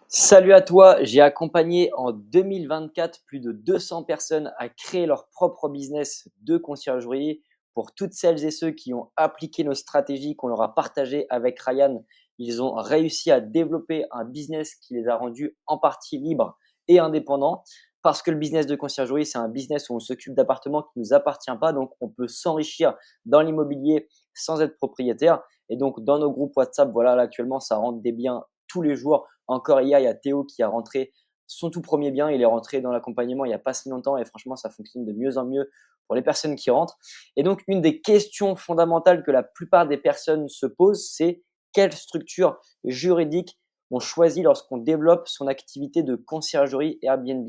Salut à toi, j'ai accompagné en 2024 plus de 200 personnes à créer leur propre business de conciergerie. Pour toutes celles et ceux qui ont appliqué nos stratégies qu'on leur a partagées avec Ryan, ils ont réussi à développer un business qui les a rendus en partie libres et indépendants. Parce que le business de conciergerie, c'est un business où on s'occupe d'appartements qui ne nous appartient pas, donc on peut s'enrichir dans l'immobilier sans être propriétaire. Et donc dans nos groupes WhatsApp, voilà, là, actuellement, ça rentre des biens tous les jours. Encore hier, il y a Théo qui a rentré son tout premier bien. Il est rentré dans l'accompagnement il n'y a pas si longtemps et franchement, ça fonctionne de mieux en mieux pour les personnes qui rentrent. Et donc, une des questions fondamentales que la plupart des personnes se posent, c'est quelle structure juridique on choisit lorsqu'on développe son activité de conciergerie Airbnb.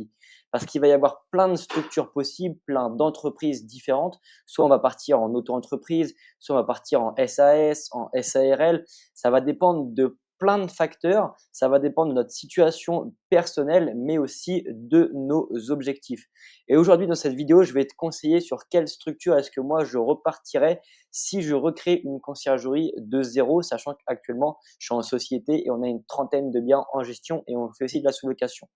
Parce qu'il va y avoir plein de structures possibles, plein d'entreprises différentes. Soit on va partir en auto-entreprise, soit on va partir en SAS, en SARL. Ça va dépendre de plein de facteurs. Ça va dépendre de notre situation personnelle, mais aussi de nos objectifs. Et aujourd'hui, dans cette vidéo, je vais te conseiller sur quelle structure est-ce que moi je repartirais si je recrée une conciergerie de zéro, sachant qu'actuellement, je suis en société et on a une trentaine de biens en gestion et on fait aussi de la sous-location.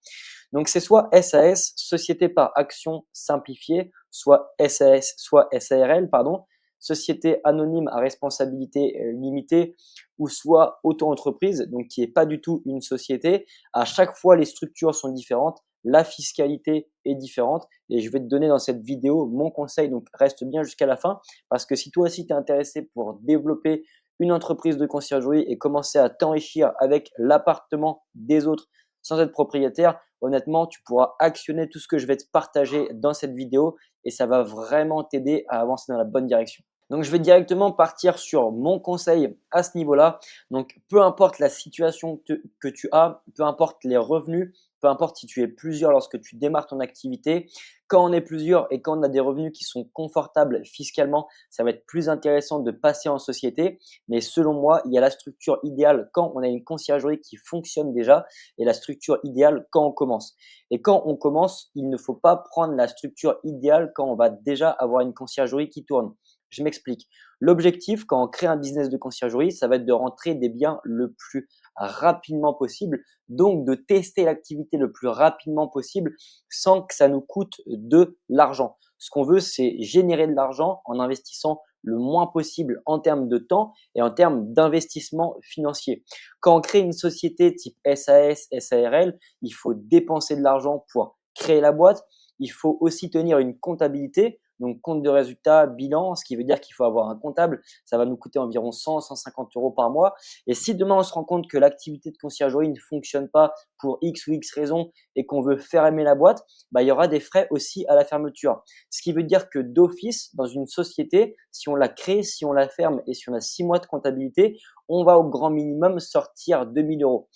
Donc, c'est soit SAS, Société par action simplifiée, soit SAS, soit SARL, pardon, société anonyme à responsabilité limitée ou soit auto-entreprise, donc qui n'est pas du tout une société. À chaque fois, les structures sont différentes, la fiscalité est différente et je vais te donner dans cette vidéo mon conseil, donc reste bien jusqu'à la fin parce que si toi aussi tu es intéressé pour développer une entreprise de conciergerie et commencer à t'enrichir avec l'appartement des autres sans être propriétaire, honnêtement, tu pourras actionner tout ce que je vais te partager dans cette vidéo et ça va vraiment t'aider à avancer dans la bonne direction. Donc, je vais directement partir sur mon conseil à ce niveau-là. Donc, peu importe la situation que tu as, peu importe les revenus, peu importe si tu es plusieurs lorsque tu démarres ton activité, quand on est plusieurs et quand on a des revenus qui sont confortables fiscalement, ça va être plus intéressant de passer en société. Mais selon moi, il y a la structure idéale quand on a une conciergerie qui fonctionne déjà et la structure idéale quand on commence. Et quand on commence, il ne faut pas prendre la structure idéale quand on va déjà avoir une conciergerie qui tourne. Je m'explique. L'objectif, quand on crée un business de conciergerie, ça va être de rentrer des biens le plus rapidement possible, donc de tester l'activité le plus rapidement possible sans que ça nous coûte de l'argent. Ce qu'on veut, c'est générer de l'argent en investissant le moins possible en termes de temps et en termes d'investissement financier. Quand on crée une société type SAS, SARL, il faut dépenser de l'argent pour créer la boîte. Il faut aussi tenir une comptabilité, donc compte de résultat, bilan, ce qui veut dire qu'il faut avoir un comptable. Ça va nous coûter environ 100, 150 euros par mois. Et si demain on se rend compte que l'activité de conciergerie ne fonctionne pas pour X ou X raisons et qu'on veut fermer la boîte, bah, il y aura des frais aussi à la fermeture. Ce qui veut dire que d'office, dans une société, si on la crée, si on la ferme et si on a 6 mois de comptabilité, on va au grand minimum sortir 2000 euros.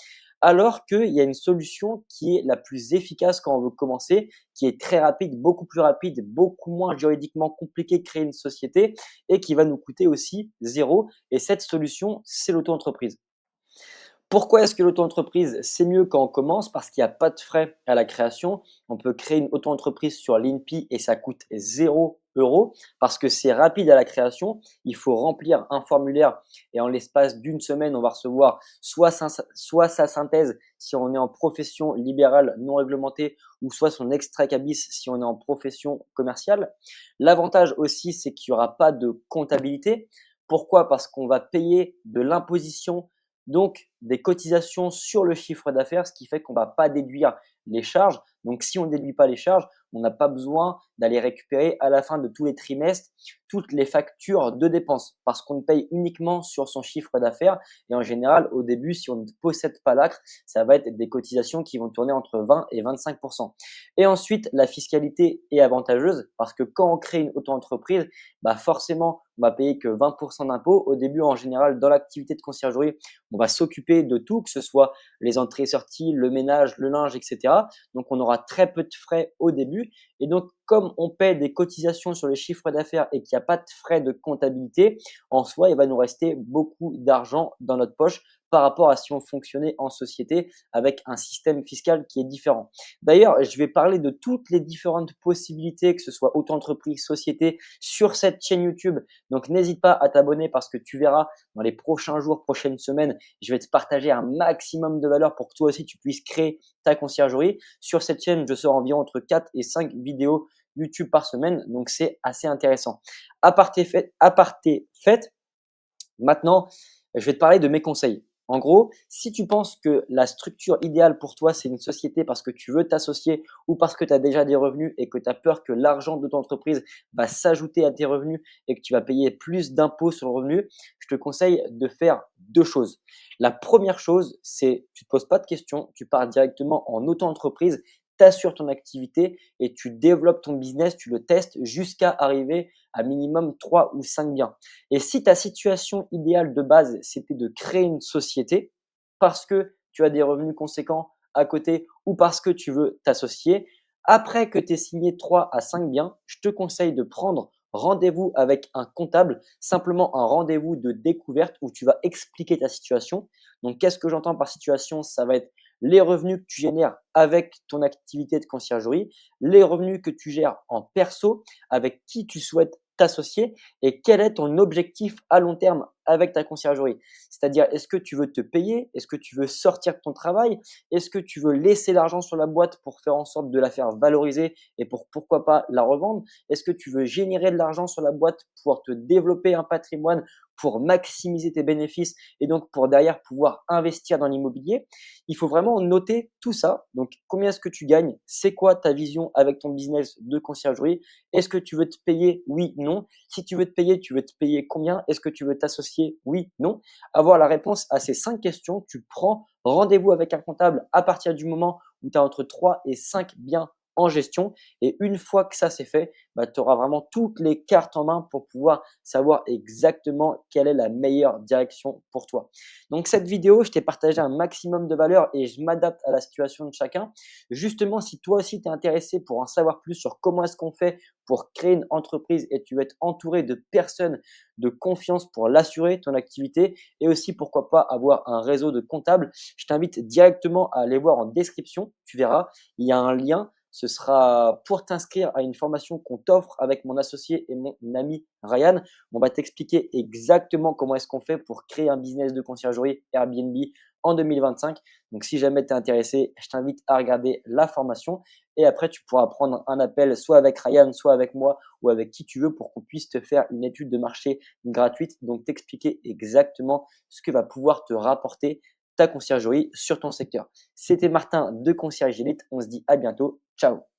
Alors qu'il y a une solution qui est la plus efficace quand on veut commencer, qui est très rapide, beaucoup plus rapide, beaucoup moins juridiquement compliqué de créer une société et qui va nous coûter aussi zéro. Et cette solution, c'est l'auto-entreprise. Pourquoi est-ce que l'auto-entreprise, c'est mieux quand on commence? Parce qu'il n'y a pas de frais à la création. On peut créer une auto-entreprise sur l'INPI et ça coûte 0 € parce que c'est rapide à la création. Il faut remplir un formulaire et en l'espace d'une semaine, on va recevoir soit sa synthèse si on est en profession libérale non réglementée ou soit son extrait cabis si on est en profession commerciale. L'avantage aussi, c'est qu'il n'y aura pas de comptabilité. Pourquoi? Parce qu'on va payer de l'imposition, donc des cotisations sur le chiffre d'affaires, ce qui fait qu'on ne va pas déduire les charges. Donc, si on ne déduit pas les charges, on n'a pas besoin d'aller récupérer à la fin de tous les trimestres toutes les factures de dépenses parce qu'on ne paye uniquement sur son chiffre d'affaires. Et en général, au début, si on ne possède pas l'acre, ça va être des cotisations qui vont tourner entre 20 et 25 pour cent. Et ensuite, la fiscalité est avantageuse parce que quand on crée une auto-entreprise, bah forcément, on va payer que 20% d'impôts. Au début, en général, dans l'activité de conciergerie, on va s'occuper de tout, que ce soit les entrées et sorties, le ménage, le linge, etc. Donc, on aura très peu de frais au début. Et donc, comme on paie des cotisations sur le chiffre d'affaires et qu'il n'y a pas de frais de comptabilité, en soi, il va nous rester beaucoup d'argent dans notre poche par rapport à si on fonctionnait en société avec un système fiscal qui est différent. D'ailleurs, je vais parler de toutes les différentes possibilités, que ce soit auto-entreprise, société, sur cette chaîne YouTube. Donc, n'hésite pas à t'abonner parce que tu verras dans les prochains jours, prochaines semaines, je vais te partager un maximum de valeur pour que toi aussi tu puisses créer ta conciergerie. Sur cette chaîne, je sors environ entre 4 et 5 vidéos YouTube par semaine, donc c'est assez intéressant. Aparté fait, maintenant, je vais te parler de mes conseils. En gros, si tu penses que la structure idéale pour toi, c'est une société parce que tu veux t'associer ou parce que tu as déjà des revenus et que tu as peur que l'argent de ton entreprise va s'ajouter à tes revenus et que tu vas payer plus d'impôts sur le revenu, je te conseille de faire deux choses. La première chose, c'est tu ne te poses pas de questions, tu pars directement en auto-entreprise, tu assures ton activité et tu développes ton business, tu le testes jusqu'à arriver à minimum 3 ou 5 biens. Et si ta situation idéale de base, c'était de créer une société parce que tu as des revenus conséquents à côté ou parce que tu veux t'associer, après que tu aies signé 3 à 5 biens, je te conseille de prendre rendez-vous avec un comptable, simplement un rendez-vous de découverte où tu vas expliquer ta situation. Donc, qu'est-ce que j'entends par situation? Ça va être les revenus que tu génères avec ton activité de conciergerie, les revenus que tu gères en perso, avec qui tu souhaites t'associer et quel est ton objectif à long terme avec ta conciergerie. C'est-à-dire, est-ce que tu veux te payer? Est-ce que tu veux sortir de ton travail? Est-ce que tu veux laisser l'argent sur la boîte pour faire en sorte de la faire valoriser et pour pourquoi pas la revendre? Est-ce que tu veux générer de l'argent sur la boîte pour te développer un patrimoine, pour maximiser tes bénéfices et donc pour derrière pouvoir investir dans l'immobilier? Il faut vraiment noter tout ça. Donc, combien est-ce que tu gagnes? C'est quoi ta vision avec ton business de conciergerie? Est-ce que tu veux te payer? Oui, non. Si tu veux te payer, tu veux te payer combien? Est-ce que tu veux t'associer? Oui, non. Avoir la réponse à ces 5 questions, tu prends rendez-vous avec un comptable à partir du moment où tu as entre 3 et 5 biens en gestion. Et une fois que ça c'est fait, bah, tu auras vraiment toutes les cartes en main pour pouvoir savoir exactement quelle est la meilleure direction pour toi. Donc cette vidéo, je t'ai partagé un maximum de valeur et je m'adapte à la situation de chacun. Justement, si toi aussi tu es intéressé pour en savoir plus sur comment est-ce qu'on fait pour créer une entreprise et tu veux être entouré de personnes de confiance pour l'assurer, ton activité, et aussi pourquoi pas avoir un réseau de comptables, je t'invite directement à aller voir en description. Tu verras, il y a un lien. Ce sera pour t'inscrire à une formation qu'on t'offre avec mon associé et mon ami Ryan. On va t'expliquer exactement comment est-ce qu'on fait pour créer un business de conciergerie Airbnb en 2025. Donc, si jamais tu es intéressé, je t'invite à regarder la formation et après, tu pourras prendre un appel soit avec Ryan, soit avec moi ou avec qui tu veux pour qu'on puisse te faire une étude de marché gratuite. Donc, t'expliquer exactement ce que va pouvoir te rapporter ta conciergerie sur ton secteur. C'était Martin de Concierge Elite. On se dit à bientôt. Ciao.